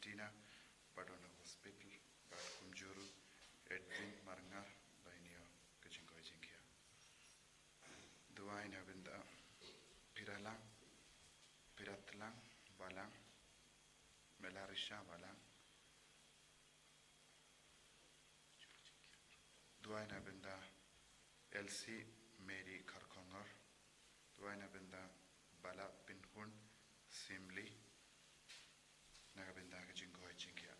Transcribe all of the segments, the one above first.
Argentina, Pardon Hospital, Kumjuru, Edwin Marngar, Bainio, Kajinko Jinkia. Duain Abinda, Piralang, Piratlang, Balang, Melarisha Balang. Duain Abinda, Elsie Mary Karkonger, Duain Abinda, Bala Pinhun, Simli, Nagabinda Jinko Jinkia.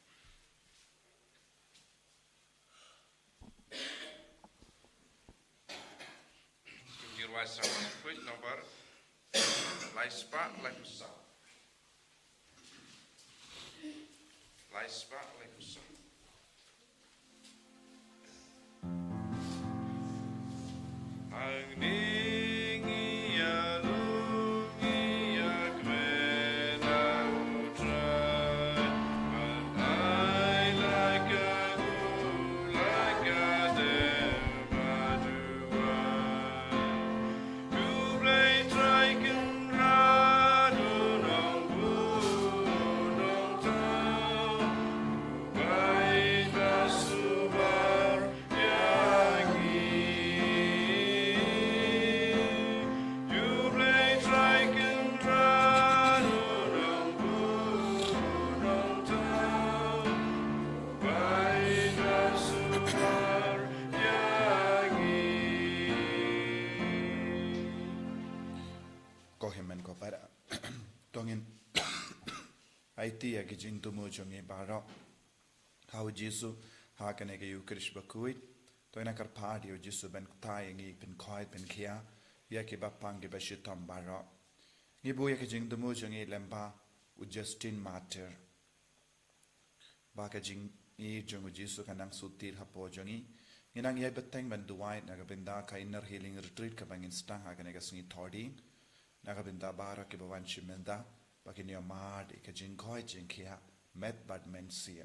Your wise quit number, light spark like a sun. Light spark like a sun. Lait-ïa ki jing tumu jongi baro how Jisu ha kanege Ïukharist Bakhuid to ina kar party o Jisu ben Taïew pen quiet ben kia ya ki bapang ki bashitam baro ni bu ya ki jing tumu jongi lemba u Justin matter ba ka jing ni jongu Jisu kanang sutir hapo jongi nginang ya beteng ben duwai na benda ka inner healing retreat ka bangin Sdang ha kanege singi thodi na benda bara ki bawan shimenda Bakin your mad, a jinkoi jinkia, met bad men see.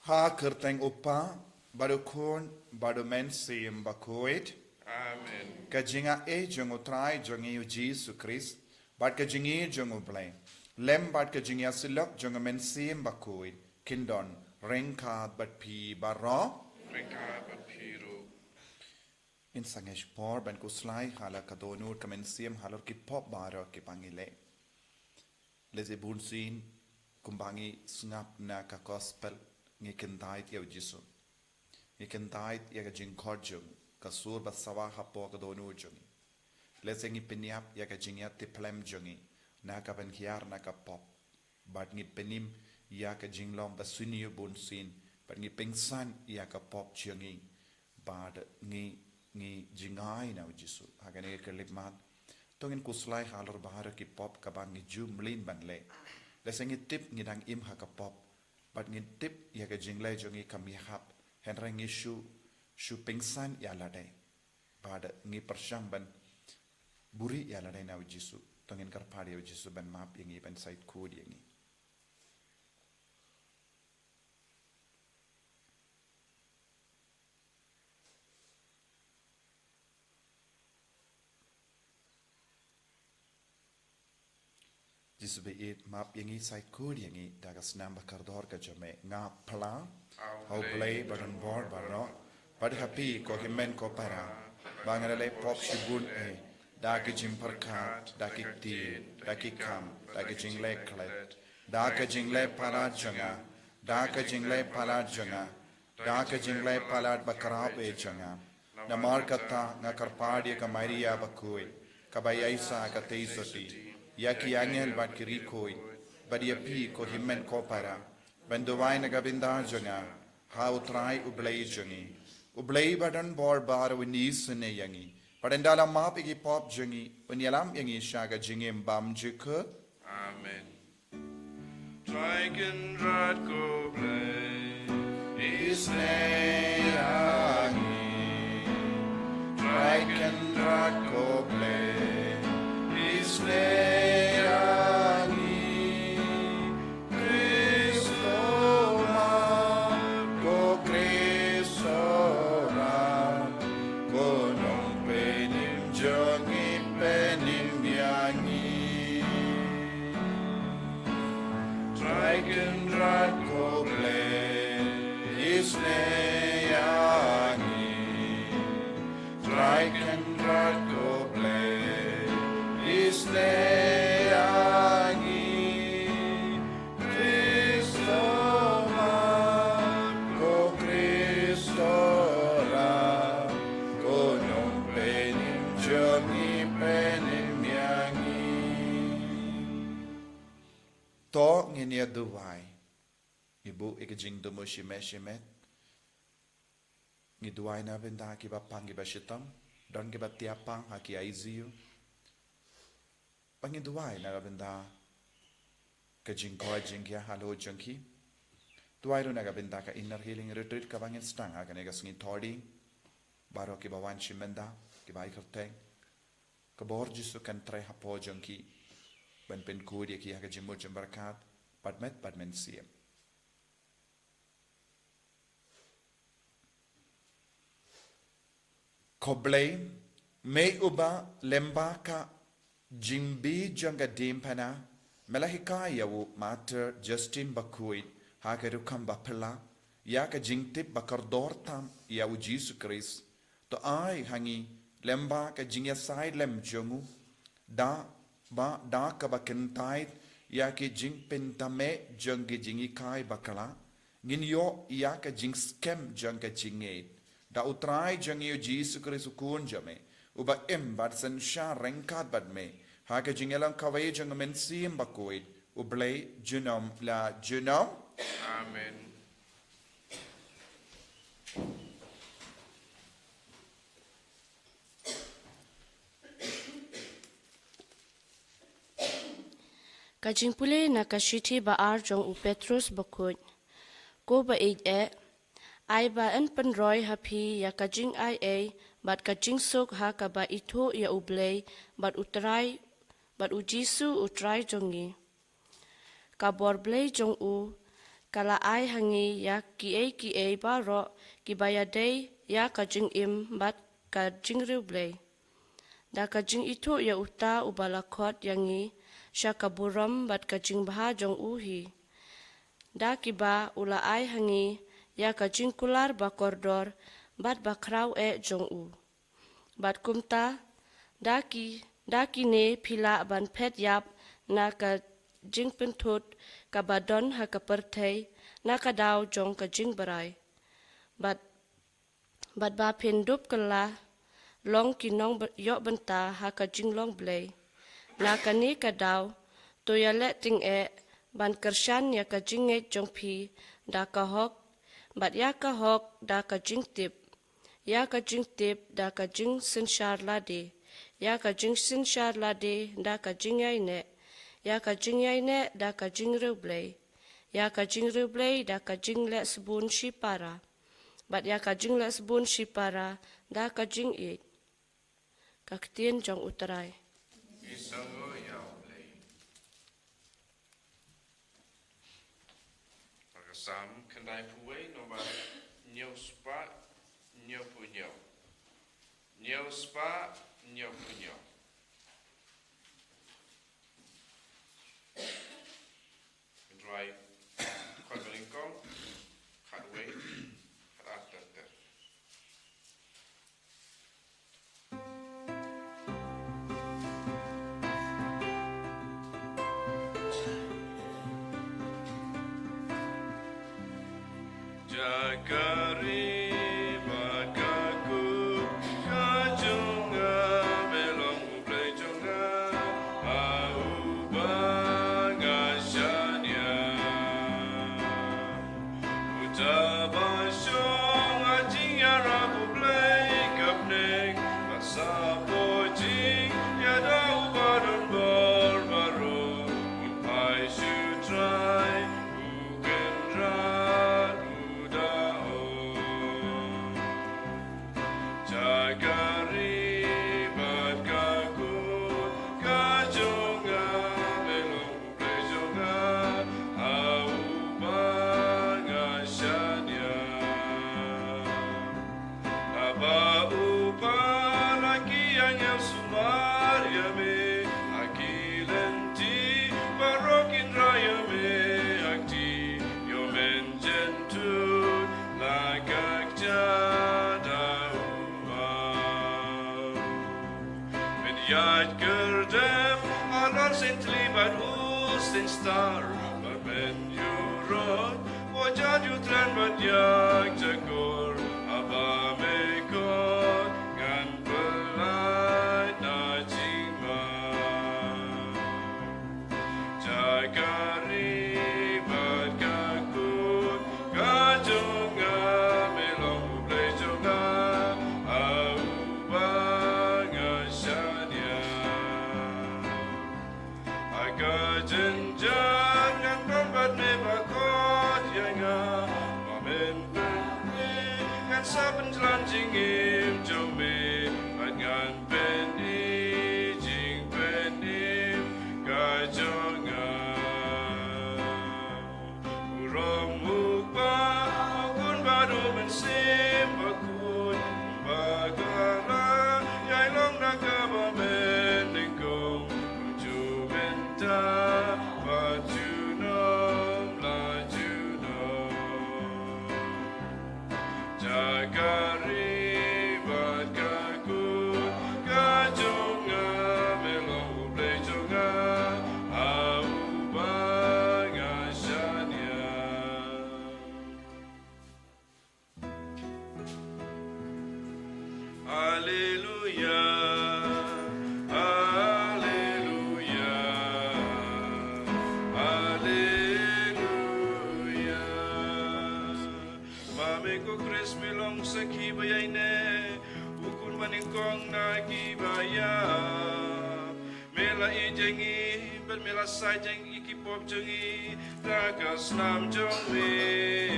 Ha kerteng upa, badukun, badumen see in Bakhuid. Amen. Kajinga e jungo try jungi Jisu Christ, but kajingi jungo blame. Lem bad kajinga silok jungo men see in Bakhuid, kindon, ringcard but pi barra. Ringcard but piru. In sangesh por ben kuslai hala kadonur kamensiam halor ki pop baro ki pangile leze bunsin kumbangi snap na ka gospel ngi kendait ya Jisu ngi kendait ya ka jinkorjum ka sur basawa hapo kadonur jungi leze ngi peniap ya ka jingya tiplem jungi na ka ben hiar na ka pop bat ngi penim ya ka jinglom basuniu bunsin bat ngi pengsan ya ka pop jungi bad ngi jingai na Jisu hagane ke limmat tongin kuslai halor bahara ki pop kabang ngi jumlin banle lesengi tip ngidang im ha ka pop bat ngi tip ya ka jinglai jongi kami hap henrang ngi shu pengsan ya lade bad ngi persyang ban buri ya lade na Jisu tongin karpadi Jisu ban map yangi ban side code yangi Jisu be it map yangi side code yangi dagas namba kardor ka jame nga pla au play badan board baro bad happy ko himen ko para bangale pop shibun e da ki jim parkhat da ki ti da ki kam da ki jingle klet da ka jingle para janga da ka jingle para janga da ka jingle palat bakrap e janga na markata nga karpadi ka Maria Bakhuid ka bayaisa ka teisoti Yaki angel bat kirikoi, but ye pi ko himen ko para, bendoai na gabinda jonga, how try ublay jongi, ublay badan bor bar winis ne yangi, but endala map igi pop jongi, when yalam yangi shaga jingim bam jika. Amen. Triken rat go play, is ne yangi, triken rat go play, is ne. kendrat koble isneyangi try kendrat koble isneyangi Kristo ko Kristo ra ko nung penim journey penim yangi to nginia duwai ibu ikajing dumo shimet ngiduai na benda kiba pang kiba shitam don kiba tiapang haki ICU pangiduai na benda kajing ko jingya halo jangki duai ro na benda ka inner healing retreat ka bangin Sdang ha kanega sngi thodi baro kiba wan shimenda kiba ikarteng ka bor Jisu kan trai hapo jangki ban pen kudi ki ha jimmo jambarakat padmen siem Koblay may uba lemba ka jingbi janga dimpana melahika yawu mater Justin Bakhuid hakaru kamba pela ya ka jingtip bakardor tam yawu Jisu Christ to ai hangi lemba ka jingya side lem jongu da ka bakentai ya ke jing pentame jangi jingi kai bakala ginyo ya ka jing scam janga jingate da utrai jangio Jisu Christ kun jame uba bad san sha renkat bad me ha ka jingelang kawai jang men sim Bakhuid ublay junom la junom Amen. Kajing pule na kashiti ba ar jong u Petrus Bakhuid ko ba ai ba en pen roy happy ya kajing ai bat kajing sok ha ka ba ito ya ublay bat u Jisu utrai jongi ka bor blay jong u kala ai hangi ya ki ai ba ro ki ba ya day ya kajing bat kajing ru blay da kajing ito ya uta ubalakot yangi shakaburam bat kajing baha jong uhi da kiba ula ai hangi ya kajing kular bakordor bat bakrau jong u bat kumta daki ne pila ban pet yap na ka jing pentut ka badon ha ka perthei na ka daw jong ka jing barai bat ba pendup kala long kinong yo benta ha ka jing long blay na ka ni ka daw to ya le ting ban kershan ya ka jing jong pi da ka hok bat ya ka hok da ka jing tip da ka jing sin shar la de ya ka jing sin shar la de da ka jing ai ne ya ka jing ai ne da ka jing ru blay ya ka jing ru blay da ka jing le sbun shi para bat ya ka jing le sbun shi para da ka jing ka ktien jong utrai Isango yao play. Pagasam kandai puwe nomba nyo spa nyo punyo. Nyo spa nyo punyo. Dry Nyngkong cut away cut after that. Jagari makaku kajunga belong ublay junga auba gashanya utabashong ajiyara ublay kapnek masapojing yadau baron barbaro I should try who can run udao Judge Gurdem, Allah sently but who's in star, but when you rode, or judge you tran but yak jagor, abamekot, gan pelai na jingma. Jagari but kakut, kajonga melong blejonga, aubanga shania. Agajenjan yang kombat me bakot yanga, mamen bende ngan saben jelanjing im jome, ngan bendi jing bendim kajonga. Uram mukba kun baru mensim bakun bagara yai long nakaba men Nyngkong uju benta bajunom lajunom jagari bat kakut kajonga melong blejonga aubanga shania. Hallelujah, hallelujah, hallelujah. Mami ko Chris milong sa kibayay ne, ukun maningkong na kibaya. Mela ijengi, but mela sajeng ikipop jengi, takas nam jongwe.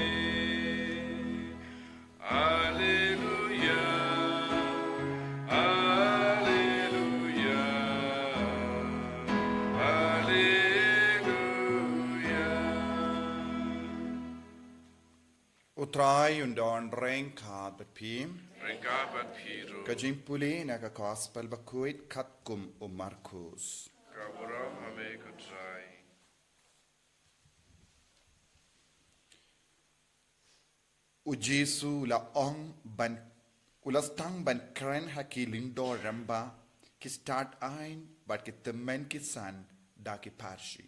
Hallelujah. Hallelujah, hallelujah. Utrai undon rengkat betpim. Rengkabat Piru. Kajing puli naga gospel Bakhuid kat kum Markus. Kaburam ame kutrai. Jisu la ong ban ulastang ban kren haki lindo ramba ki start ein but ki temen ki san da ki parshi.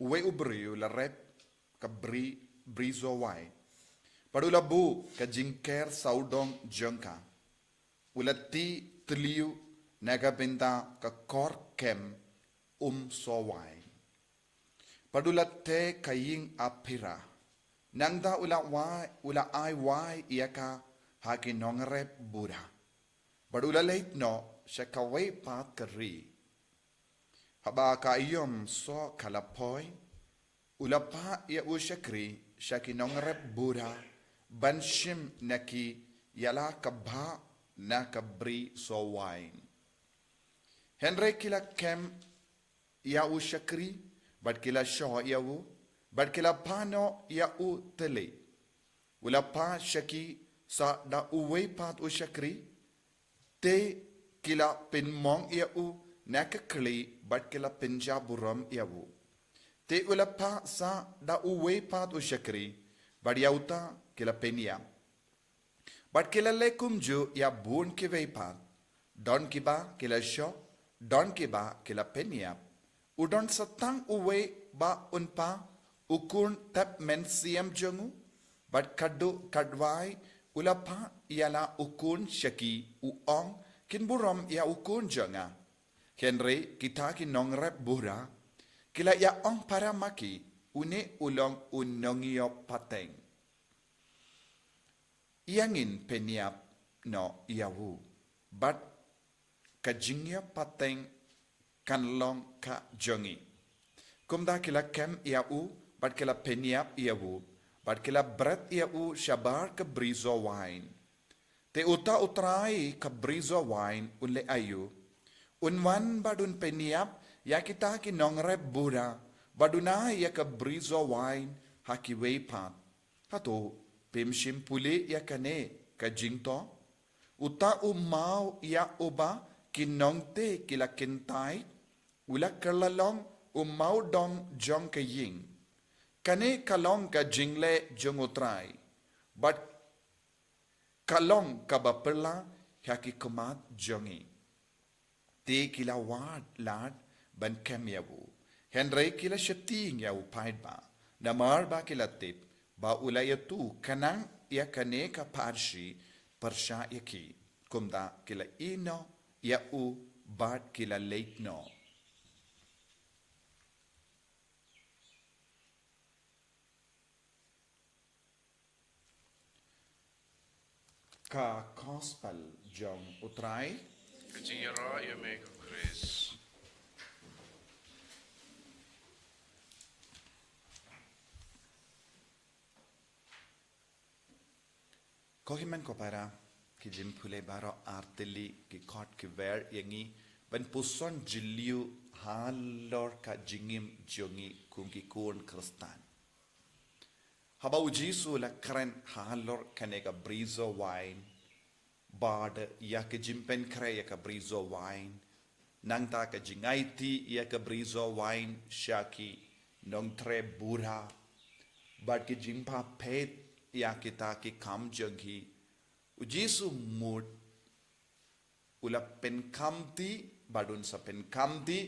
Uwe ubriu la rep ka brizo wai. Padula bu ka jinker saudong jengka. Ulati tliu naga benda ka kor kem so wai. Padula te kaying apira. Nangda ula ai wai iaka haki nongrep bura. Padula leit no shakaway pat kari. Haba ka iyom so kalapoi. Ula pa ia ushakri shaki nongrep bura. Banshim naki yala kabha na kabri so wine. Henry kila kem ya u shakri, but kila shaw ya u, but kila pano ya u tele. Ula pa shaki sa da uwe pat u shakri, te kila pinmong ya u nakakli, but kila pinjaburam ya u. Te ula pa sa da uwe pat u shakri, but ya uta kila penia. But kila lekum ju ya bun ki veipat. Don kiba kila sho, don kiba kila penia. Udon satang uwe ba unpa ukun tap men siam jungu. But kadu kadwai ulapa yala ukun shaki uong kinburam ya ukun junga. Henry kita ki nongrep bura. Kila ya ong paramaki une ulong unongio pateng. Iangin peniap no iawu, but kajingya pateng kanlong ka jongi. Kumda kila kem iawu, but kila peniap iawu, but kila bret iawu shabar ka brizo wine. Te uta utrai ka brizo wine unle ayu. Unwan badun peniap ya kita ki nongrep bura, baduna ya ka brizo wine haki weipat. Hato pimshim puli ya kane ka jingto. Uta umau ya uba kinongte kila kintai. Ula kerlalong umau dong jong ka ying. Kane kalong ka jingle jong utrai. But kalong ka baperla haki kumat jongi. Te kila wad lad ban kem yawu. Henry kila shating yawu paid ba. Namar ba kila tip ba ulayatu kanang ya kaneka parshi persha yaki. Kumda kila ino ya u bat kila late no. Ka gospel jong utray Kajira Yameko Chris. Kohiman ko para ki jimpule baro arteli ki kot ki ver yangi ban puson jiliu halor ka jingim jongi kum ki kun kristan. Haba Jisu la kren halor kanega brizo wine bad ya ke jimpen kre ya ka brizo wine nang ta ka jingaiti ya ka brizo wine shaki nong tre bura bad ki jimpa pet ya kita ki kam janghi Jisu mood ula pen kamti badun sa pen kamti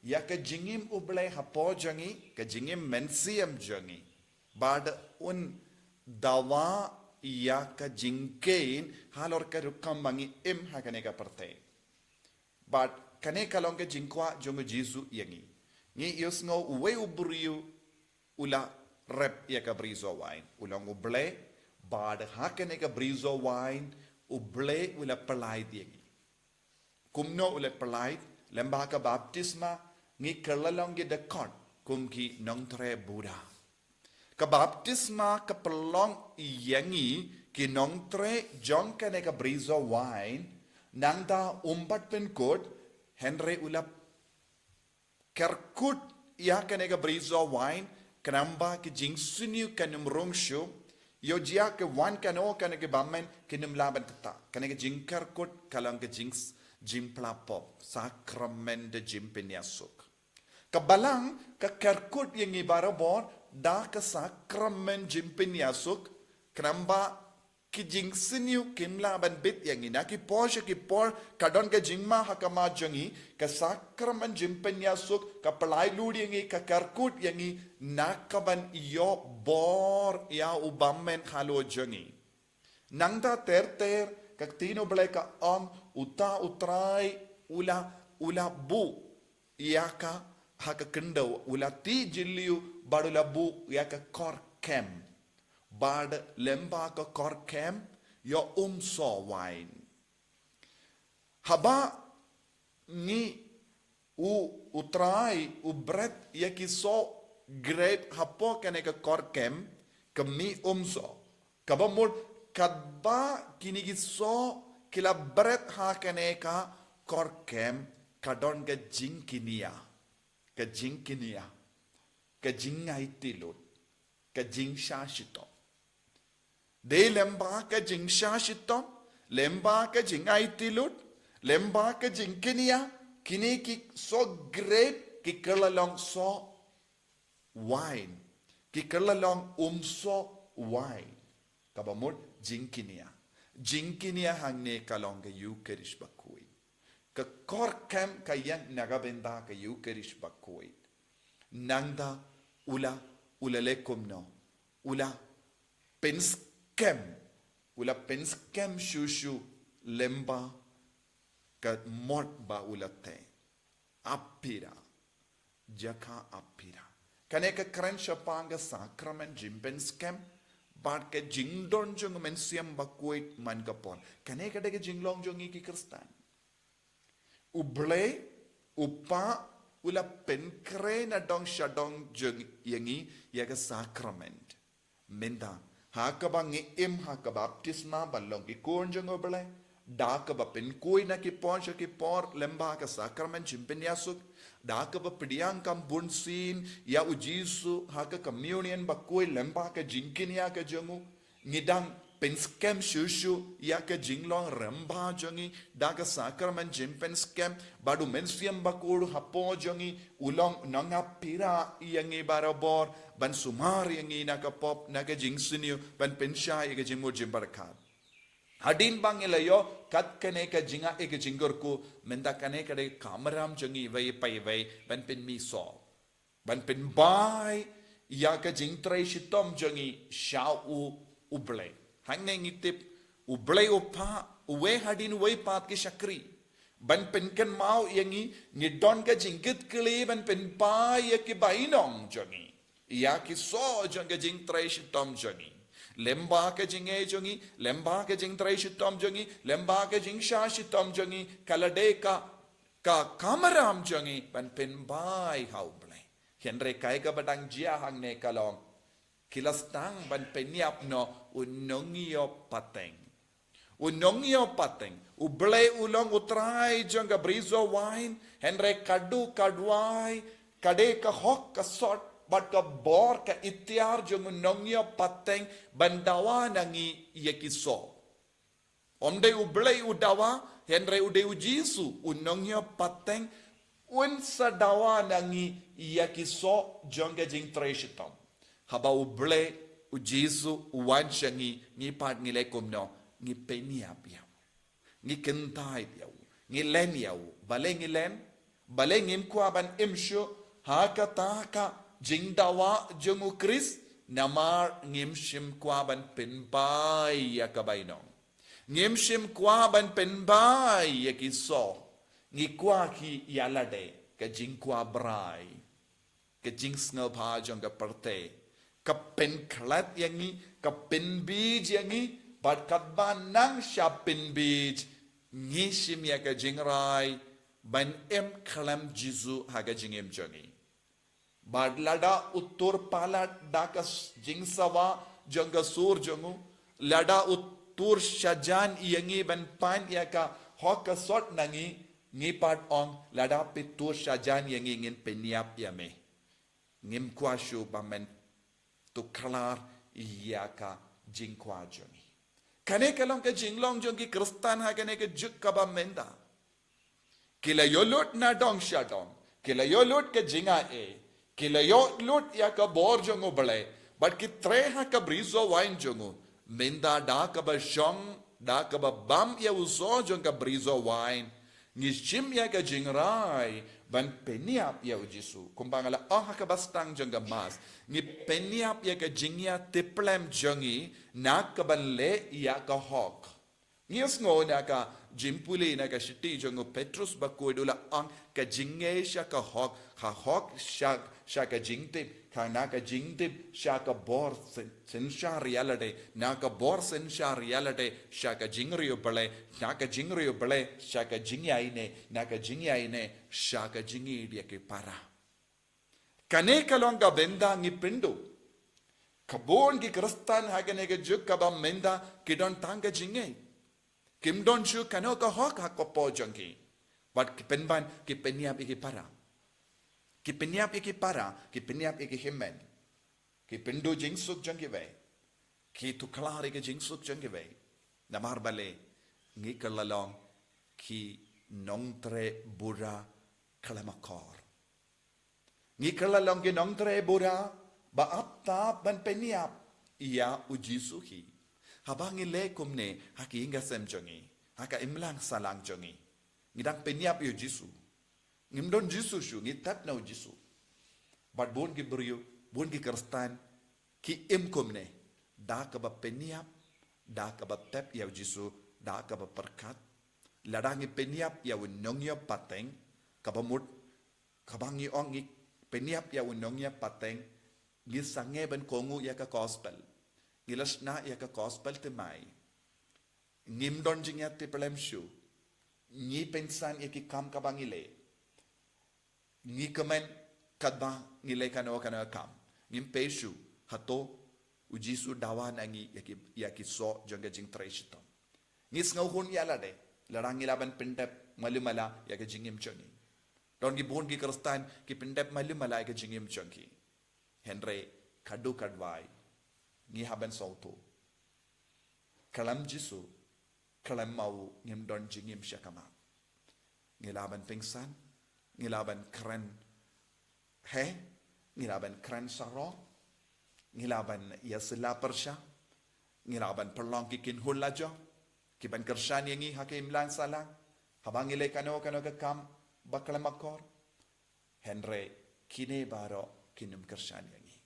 ya ka jingim uble hapo jangi ka jingim mensiam jangi bad un dawa ya ka jingkein halor ka rukam bangi im ha kane ka parte but kane ka long ka jingkwa jongo Jisu yangi ni yus ngo uwe ubriu ula rep ya ka brizo wine ulang uble bad ha kane ka brizo wine uble ula palai yangi kumno ula palai lemba ka baptisma ngi kerlalong ge dekot kumki nong tre buddha ka baptisma ka pelong yangi ki nong tre jong ka ne ka brizo wine nang da umbat pen kot henry ulap kerkut ya ka ne ka brizo wine kanamba ki jing suniu kanum rongshu yo jia ke wan kano ka ne ke bammen kinum laban kata ka ne ka jing kerkut kalang ka jing jimpla pop sakrament de jimpeniasuk kabalang ka kerkut yang ibarabor da ka sakrament jimpeniasuk kramba ki jing siniu kimla ban bit yang ina ki posha ki por kadon ka jingma hakama jangi ka sakrament jimpeniasuk ka palai ludi yang ka kerkut yang nakaban iyo bor ya ubammen halo jangi nangda ter kak tino bleka ang uta utray ula bu yaka haka kendo ula ti jiliu badula bu yaka kor kem bad lemba ka kor kem yo so wine haba ni utray bret yaki so great hapo kane ka kor kem kami so kabamul kadba kinigiso kila bret ha kaneka korkem kadon ka jinkinia ka jingai tilut ka jingshashito de lemba ka jingshashito lemba ka jingai tilut lemba ka jinkinia kiniki so great ki kalalong so wine ki kalalong so wine kabamul jinkinia hangne kalonga Ïukharist Bakhuid ka korkem kayang nagabenda ka Ïukharist Bakhuid nangda ula lekom no ula penskem shushu lemba ka mot ba ulate apira jaka apira kaneka krensha panga sakrament jimpenskem bad ke jingdon jong mensiam Bakhuid man kapon kane kada ke jinglong jong iki kristan uble upa ula penkre na dong shadong jong yangi yaga sacrament menda hakabangi im hakabaptisma balong ki kon jong uble dak ba pen koi na ki pon ki por lemba ka sacrament jimpeniasuk dak ba pidiang kam bunsin ya Jisu haka communion ba koi lemba ka jinkinia ka jongu ngidang penskem shushu ya ka jinglong ramba jongi dak sacrament jimpenskem badu mensiam ba kodu hapo jongi ulong nanga pira yangi barabor ban sumar yangi na ka pop na ka jingsiniu ban pensha ya ka jimur jimbarakat Hadin bang ilayo kat kane ka jinga e ka jingor ko menda kane ka de kamaram jangi vai pai vai ban pin mi so ban pin bai ya ka jing trai shitom jangi shau u ble hang ne ngitip u ble u pa uwe hadin wei pat ki shakri ban pin kan mau yangi ni don ka jingit kli ban pin pai ya ki bainong jangi ya ki so janga jing trai shitom jangi lemba ke jinge jongi lemba ke jing trai shitom jongi lemba ke jing sha shitom jongi kalade ka kamaram jongi ban pen bai hau ble henre kai ka badang jia hang ne kalong kilastang ban penyap no unongio pateng uble ulong utrai jonga brizo wine henre kadu kadwai kade ka hok ka sort but ka bor ka itiar jong nongyo pateng bandawa nangi yekiso omde ublei udawa henre ude Jisu unongyo pateng un sadawa nangi yekiso jonga jing treshitom haba uble Jisu uwan shangi ni pat ngile kumno ngi peniap yaw ngi kentai yaw ngi len yaw bale ngi len bale ngim kwa ban imshu haka taka jing dawa jungu Chris namar ngim shim kwa ban penbai ya kabainong ngim shim kwa ban penbai ya kiso ngi kwa ki yalade ka jing kwa brai ka jing sngal pa jong ka parte ka pen klat yangi ka pen bij yangi bat kat ban nang sha pen bij ngi shim ya ka jing rai ban em klam Jisu haga jing em jongi Badlada utur pala dakas jingsawa jonga sur jongu lada utur shajan yangi ban pan yaka hoka sort nangi ngi pat ong lada pitur shajan yangi ngin peniap yame ngim kwashu bamen tu klar yaka jingkwa jongi kane kalong ka jinglong jongi kristan ha kane ka juk kabamenda kila yolot na dong shadong kila yolot ka jinga kila yo lut ya ka bor jongo bale but ki tre ha ka brizo wine jongo menda da ka ba shong da ka ba bam ya uso jong ka brizo wine ni chim ya ka jingrai ban peniap ya Jisu kumbangala ha ka bastang jong ka mas ni peniap ya ka jingya tiplem jongi na ka ban le ya ka hok Nias ngo na ka jimpuli na ka shiti jongo Petrus Bakhuid ula ang ka jinge sha ka hok sha ka jingtip ka na ka jingtip sha ka bor sen sha reality na ka bor sen sha reality sha ka jingriyo bale na ka jingriyo bale sha ka jingyai ne na ka jingyai ne sha ka jingi dia ke para kane kalong ka benda ngi pindu kabon ki kristan hagane ka juk ka ba menda kidon tanga jinge Kim don shu kano ka hok hakopo jangki. But kipenban kipeniap iki para. Kipeniap iki para, kipeniap iki himen. Kipendo jingsuk jangki ve. Ki tuklar iki jingsuk jangki ve. Namar bale ngi kalalong ki nongtre bura kalamakor. Ngi kalalong ki nongtre bura ba apta ban peniap iya ujisuhi. Habang ile kumne haki inga sem jongi haka imlang salang jongi ngidang penyap yo Jisu ngimdon Jisu shu ngitat na Jisu but bon ki brio bon ki kristan ki im kumne da ka ba penyap da ka ba tep ya Jisu da ka ba perkat ladangi penyap ya unongya pateng ka ba mut kabangi ongi penyap ya unongya pateng gisange ben kongu ya ka gospel Gilas na ya ka gospel te mai. Ngim don jing ya te pelem shu. Ngi pensan ya ki kam kabangile. Ngi kemen kadba ngile kano kam. Ngim peshu hato Jisu dawan angi ya ki so jonga jing treshitom. Ngis ngahun ya lade. Larang ilaban pendep malumala ya ka jingim chongi. Don ki bon ki kristan ki pendep malumala ya ka jingim chongi. Henry kadu kadwai. Ngi haban sauto kalam Jisu kalam mau ngim don jingim syakama ngilaban pingsan ngilaban keren ngilaban keren sarok ngilaban yasila persya ngilaban perlong kikin hulajo Kiban kershan yangi hakim lan salang. Habang ilay kano ke kam baklamakor. Henry kine baro kinum kershan yangi.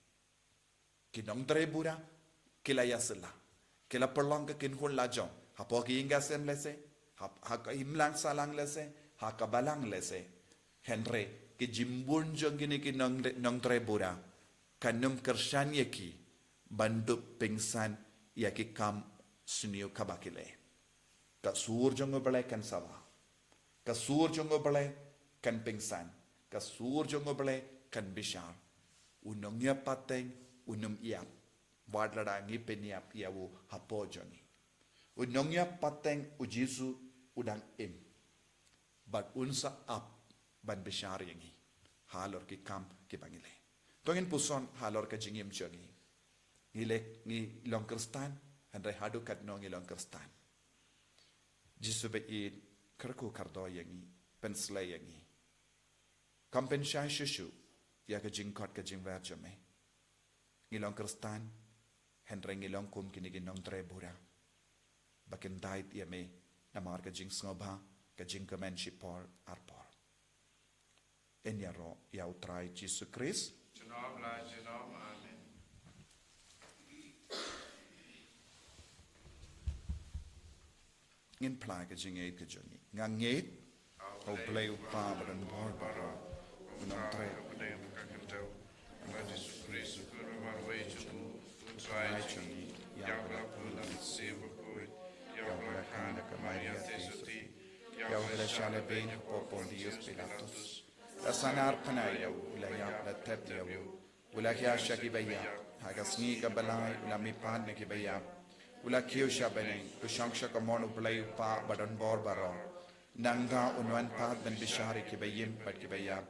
Kinong trebura kilaya sela. Kila perlong ke kinhul lajong. Hapoki ingasem lese. Haka imlang salang lese. Haka balang lese. Henry ki jimbun jong gini ki nong trebura. Kanum kershan yaki. Bandup pingsan yaki kam suniu kabakile. Kasur jong balai kan sawa. Kasur jong balai kan pingsan. Kasur jong balai kan bishar. Unongnya pateng unum iap. Wadlada ngi peniap iawu hapo jongi. Unongnya pateng ujisu udang im. But unsa up ban bishar yangi. Halor ki kam ki pangile. Tongin puson halor ka jingim jongi. Ngilek ni long kristan handai hadu kat no ngi long kristan. Jisu be id kerku kardo yangi penslay yangi. Kompensai shishu ya ka jingkot ka jingwer jome. Ngi long kristan handai ngi long kum kini ginong trebura. Bakin dait ya me namar ka jing sngoba ka jing kemenshipor arpor. Enyaro ya utrai Jisu Christ. Genom la genom, amen. Ngin plai ka jing eid ka jongi. Ngang eid o play upa badan bor baro. Unong tre. Kapatay mo kakantaw. Ang Jisu Kristo ko na marway jumu. Utray jongi. Yawla pulang si Bakhuid. Yawla kana kamaya tesuti. Yawla shale ben popon Dios Pilatus. La sanar panayaw. Ula yap la tepyaw. Ula kya siya kibayap. Hagasngi ka balay. Ula mipad na kibayap. Ula kiyo siya beneng. Kusyang siya kamono play upa badan bor baro. Nangga unwan pad ben bishari kibayim pat kibayap.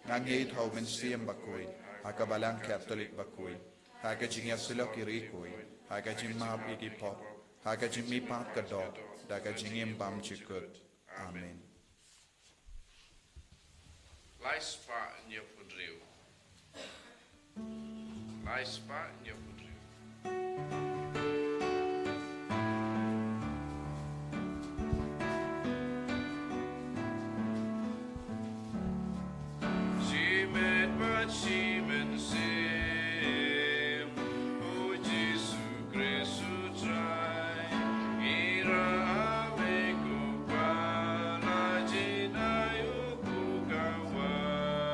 Ngangit hau men siyam Bakhuid. Hakabalang Catholic Bakhuid. Hakajing yasilo kirikoy. Hakajing map ikipop. Hakajing mipat kadot. Dakajing imbam chikut. Amen. Laispa niya pudriw. Laispa niya pudriw. Simen bat simen sim. O Jisu Kristu try. Ira ame ko pala jinayo ko kaway.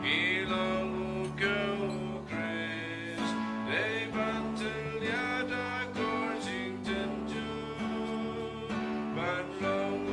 Ilong ukaw Christ. They bantel yada gorging tenju. Banlong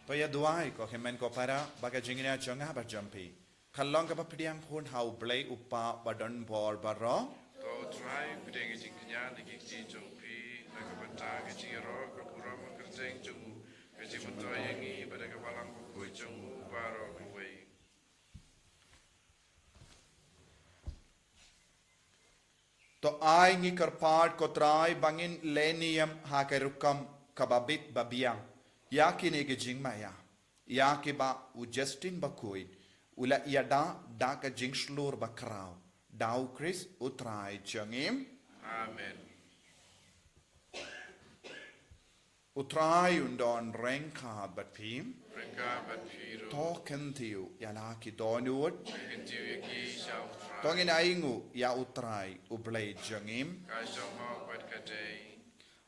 Toya duai ko hemen ko para baga jingina jonga ba jampi. Kallong ka papidiang kun hau blay upa badan bor baro. Kau try pedang jingnya lagi jong pi nak bentang jingero kapura makerjeng jong kaji mentoy yangi pada kapalang ko jong baro kuway. To ai ngi karpad ko try bangin lenium hakerukam kababit babiang. Yaki nege jing maya. Yaki ba u Justin Bakhuid. Ula yada da ka jing slur bakrao. Dau Chris utrai jangim. Amen. Utrai undon renka bat pim. Rengka bat piru. Token tiu yalaki donut. Kentiu yaki syau try. Tongin aingu ya utrai ublay jangim. Kajong mau bat kadai.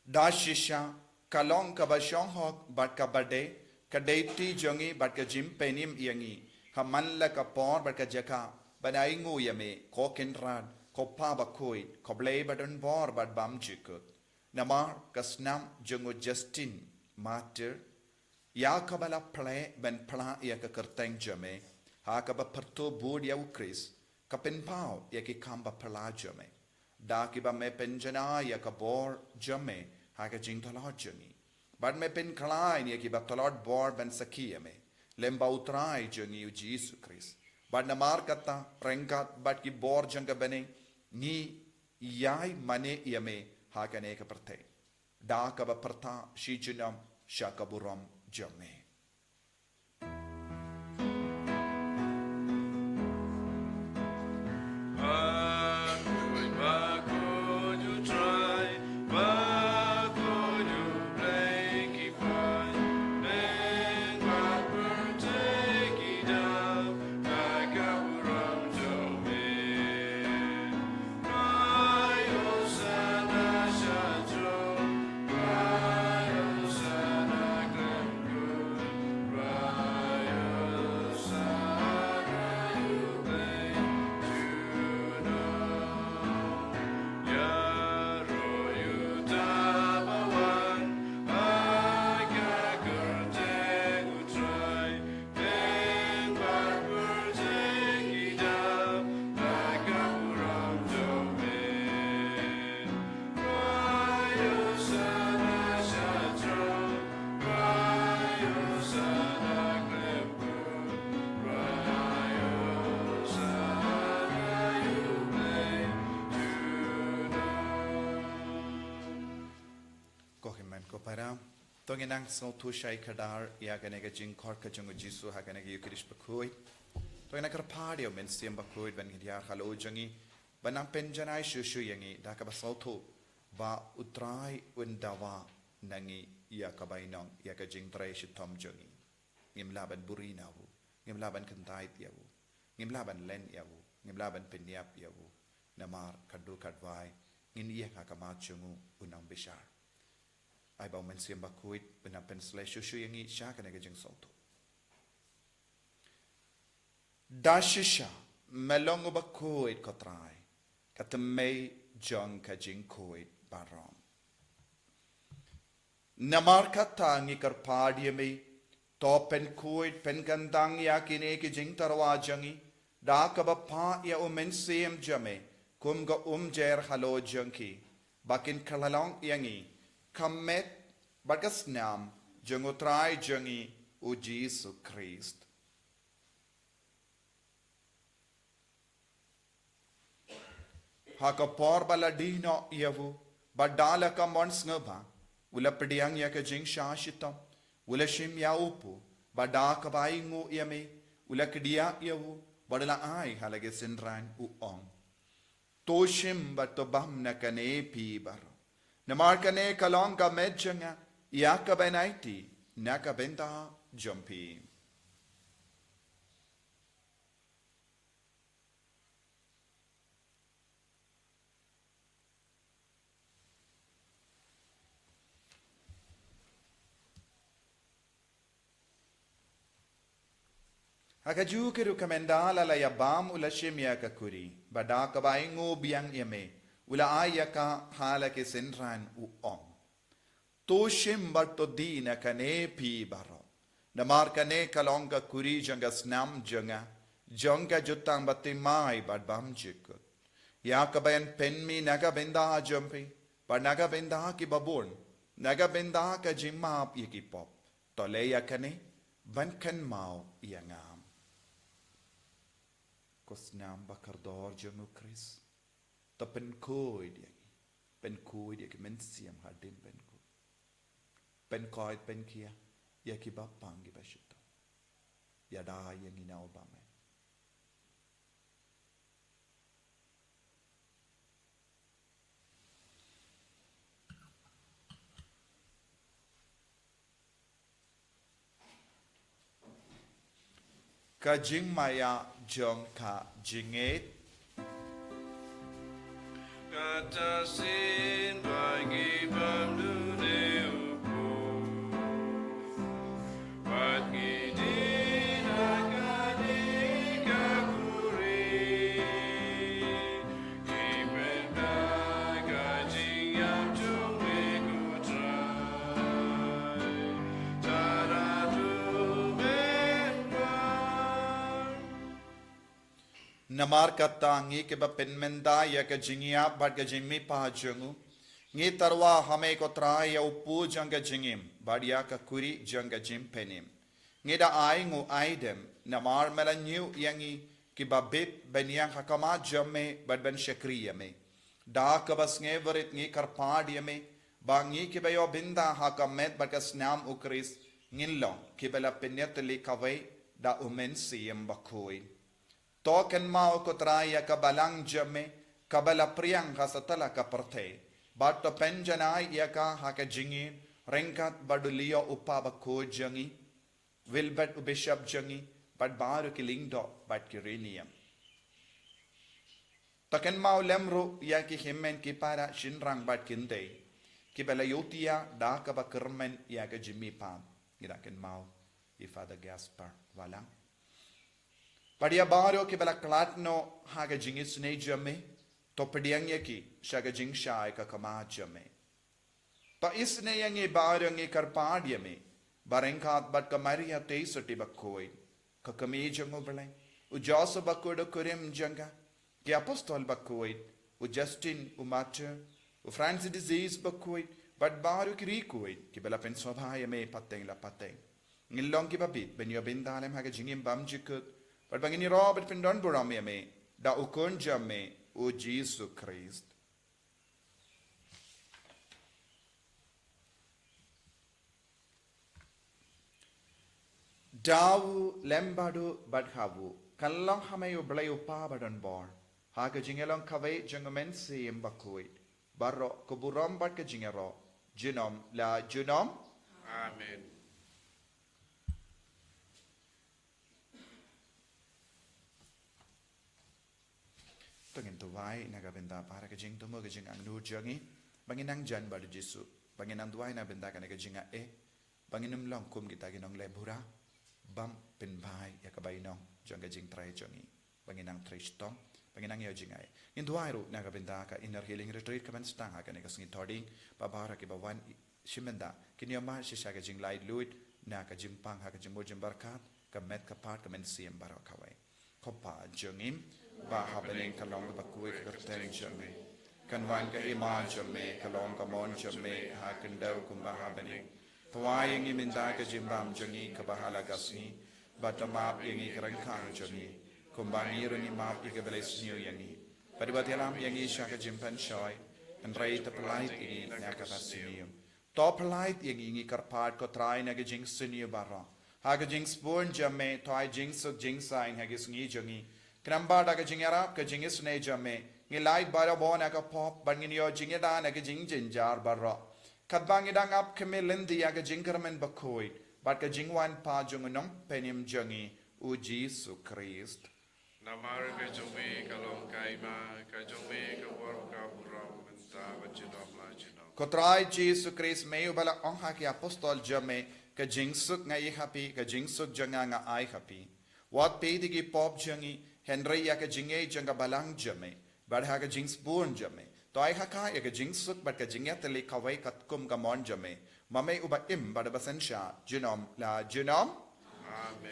Dashisha kalong ka ba hok bat ka bade ka deiti jongi bat ka jim penim yangi Haman la ka por ba ka jaka banai ngu yame ko kenran ko pa Bakhuid ko blay badon bor bad bam jikut namar kasnam jungu Justin mater ya ka bala play ben pla ya ka kerteng jame ha ka ba perto bud ya ukris ka pen pau ya ki kamba pla jame da ki ba me penjana ya ka bor jame ha ka jing thala jami bad me pen khlain ya ki ba talot bor ben sakiyame lemba utrai jungi u Jisu Christ bad namar kata rengkat bad ki bor janga bane ni yai mane yame ha ka ne ka perte da ka ba perta shi junam shakaburam jame Tonginang so tu shai kadar ya ganega jing kor ka jungu Jisu ha ganega Ïukharist Bakhuid. Tongina karpadio men siam Bakhuid ben hidia halo jangi banang penjanai shushu yangi da ka basautu ba utrai undawa nangi ya ka bainong ya ka jing trai shitom jangi. Ngimlaban burinawu, ngimlaban kentait yawu, ngimlaban len yawu, ngimlaban penyap yawu, namar kadu kadwai ngin iya ka kamachungu unang bishar. Ai bau men siam Bakhuid bena pensle shushu yangi sha kana ga jing sautu dashisha melong Bakhuid kotrai katamei jong ka jing Bakhuid barom namar katangi karpadi me to pen Bakhuid pen gandang ya kine ki jing tarwa jangi da ka ba pa ya o men siam jame kum ga jer halo jangki bakin kalalong yangi Kamet bagas nam jengutrai jengi u Jisu Christ. Haka por baladino yavu badala ka mons ngaba ula pediang ya ka jing shashitam ula shim ya upu badaka baingu yame ula kedia yavu badala ai halage sinran u ong. Toshim batobam nakane pi baro. Namarkane kalonga medjanga yaka benaiti naka benda jumpi. Hakaju kiru kamendala la yabam ula shimya kakuri badaka baingu biang yame ula ayaka halake senran u ong. Toshim barto dina kane pi baro. Namar kane kalonga kuri janga snam janga. Janga jutang batimai badbam jikut. Yakabayan penmi naga benda jumpi. But naga benda ki babun. Naga benda ka jimap yikipop. Toleya kane bankan mau yangam. Kosnam bakardor jamu Chris. Ta Bakhuid yaki men siam hadim Bakhuid pen koid pen kia yaki bapangi bashita yada yang inau bame ka jing maya jong ka jinget Katasin bagi pamdune upo Pat ngidin akane namar kata ngi ke ba penmenda ya ke jingia bat ke jingmi pa jungu ngi tarwa hame ko tra ya upu janga jingim badia ka kuri janga jim penim ngi da ai ngu aidem namar melanyu yangi ki ba bit benyang hakama jamme bat ben shakriya me da ka bas nge verit ngi karpad yame ba ngi ki ba yo binda hakamet bat ka snam ukris ngilong ki bela penetli kawai da umen siyem Bakhuid token mau ko traya kabalang jame kabala priang hasatala ka parthe bat to penjana ya ka haka jingi rengkat badulio upa Bakhuid jangi wilbert bishop jangi bat baru ki lingdo bat ki renium token mau lemru ya ki himmen ki para shinrang bat kinde ki bela yotia da ka ba kermen ya ka jimi pam iraken mau i Father Gaspar walang Padia baro ke bala klatno haga jingis ne jame to pediang yaki shaga jing shai ka kama jame pa isne yangi baro ngi karpad yame barengkat bat kamaria te soti Bakhuid ka kami jango bale u Joseph Bakhuid kurim janga ke apostol Bakhuid u Justin u Martyr u Francis disease Bakhuid bat baro ki rikuid ki bala pen sobha yame pateng la pateng ngilong ki babit ben yo bindalem haga jingim bam jikut But bangini Robert Pindon Burami me da ukonja me o Jisu Christ. Dawu lembadu badhavu kallang hamayo blayo pa badan bor. Haga jingelong kaway jangamen si Bakhuid. Barro kuburom bad ka jingero. Junom la junom. Amen. Tengin tuwai nagabenda para ka jing tumo ka jing ang nujangi banginang jan badu Jisu banginang tuwai na benda ka jinga banginum long kum kita ginong lebura bam penbai ya kabainong jang ka jing trai jangi banginang tristong banginang yo jinga in tuwai ru nagabenda ka inner healing retreat ka ban Sdang ka ka singi toding babara ki bawan shimenda kinyama shisha ka jing light luit na ka jing pang ha ka jing mojim barkat ka met ka part ka men siem barakawai kopa jangim Bahabeling kalong Bakhuid kerteng jame kanwan ka ima jame kalong kamon jame hakendaw kum bahabeling tuwayang iminda ka jimbam jangi kabahala gasni batamap yangi karangkang jangi kumbangiro ni map ikabeles niyo yangi padibatialam yangi siya ka jimpan shoy andray tapalait yangi nakapasiniyo topalait yangi karpad ko try na gajing siniyo barra hagajing spoon jame toy jing suk jing sign hagis ngi jangi Kramba da ka jingara ka jingis ne jame ngi light bara bona ka pop bangin yo jingida na ka jing jinjar barra kadbang idang ap kemelendi ya ka jingkermen Bakhuid bat ka jingwan pa jungunong penim jangi u Jisu Christ Namar ka jome kalong kaima ka jome ka war ka buram menta bajinom la jinom Kotrai Jisu Christ may ubala ong haki apostol jame ka jingsuk nga ihapi ka jingsuk janga nga ay hapi wat pedi ki pop jangi Henry ya ka jinge janga balang jame badha ka jings born jame to ai haka ya ka jingsuk bad ka jingya tele kawai katkum ka mon jame mame uba im bada basensha jinom la jinom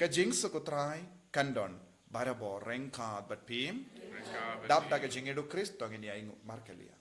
ka jingsuk utrai kandon bada bo rengka bad pim dab da ka jinge do Kristo ngini ai markelia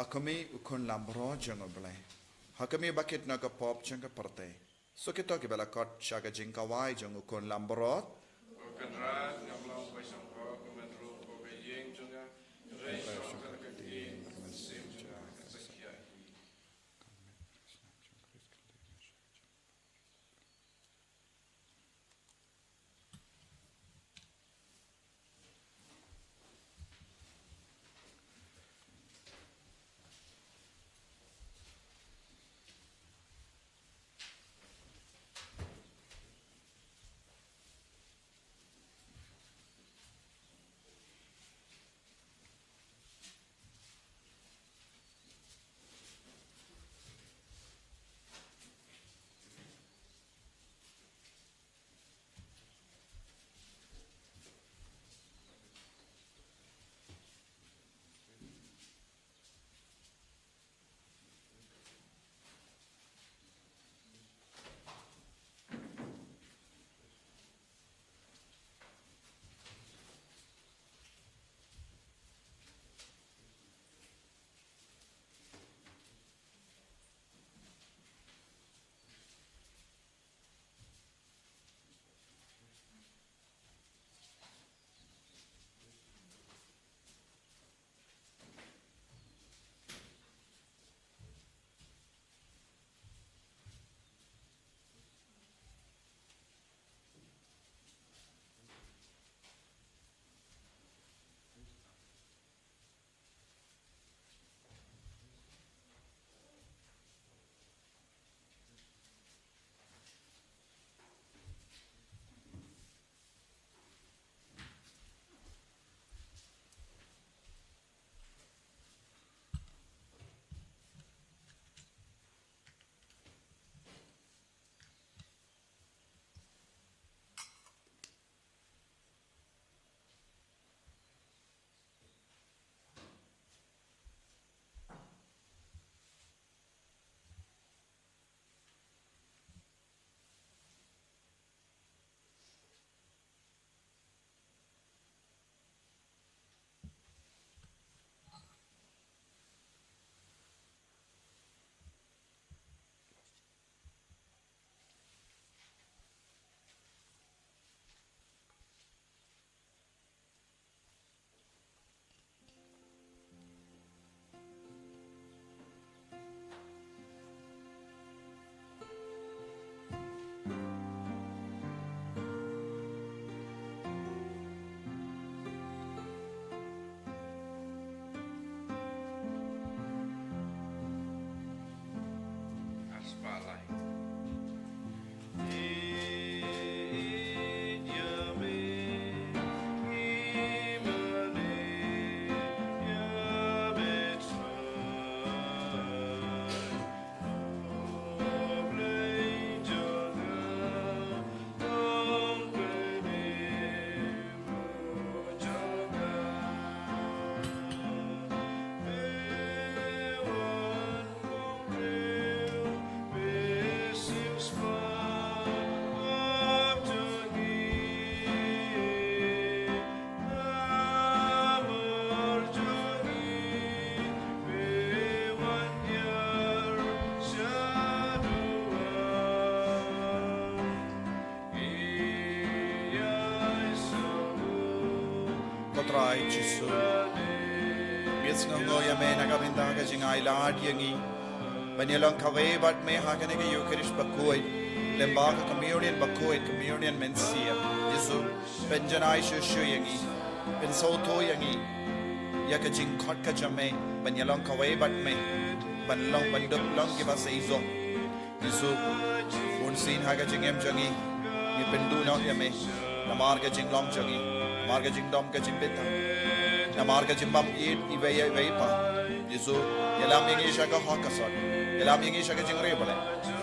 Hakami ukun lambro jango blai. Hakami bakit naga pop janga parte. So kito ki bala kot shaga jingka wai jango ukun lambro. kan rat ngam long pai song ko kan ru ko be yeng chunga rei song kan ka tin sim chunga ka sakia Trai Jisu Gets no ya me nagabinda ka jingai lad yangi Banyalong kawe but me hakanega Ïukharist Bakhuid Lembaga communion Bakhuid communion mensia Jisu Benjanai shushu yangi Ben soto yangi Yaka jing kot ka jame Banyalong kawe but me Banlong banduk long give us a zo Jisu Unsin haga jingem jangi Ni pendu no yame Namarga jing long jangi Marga jing dom ka jing beta na marga jing bam eat iway pa Jisu yalam yangi shaga hakasot yalam yangi shaga jing rebale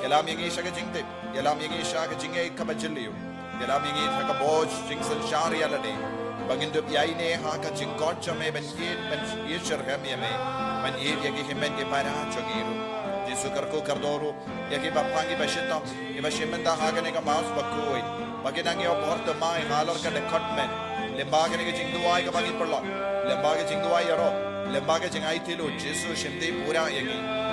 yalam yangi shaga jing tip yalam yangi shaga jing e kabajiliu yalam yangi thaka boj jing san shari alade bagindup yaine haka jing god chame ben yeshar ham yame ben yagi himen ke para chogiru Jisu karko kardoru yagi bapangi bashitam ibashimenda haga ne ka maus Bakhuid baginangi oporta mai halor ka dekotmen Lembaga nige jingduai kabangit perlok, lembaga jingduai yaro, lembaga jingai tilu Jisu shimdi pura yangi,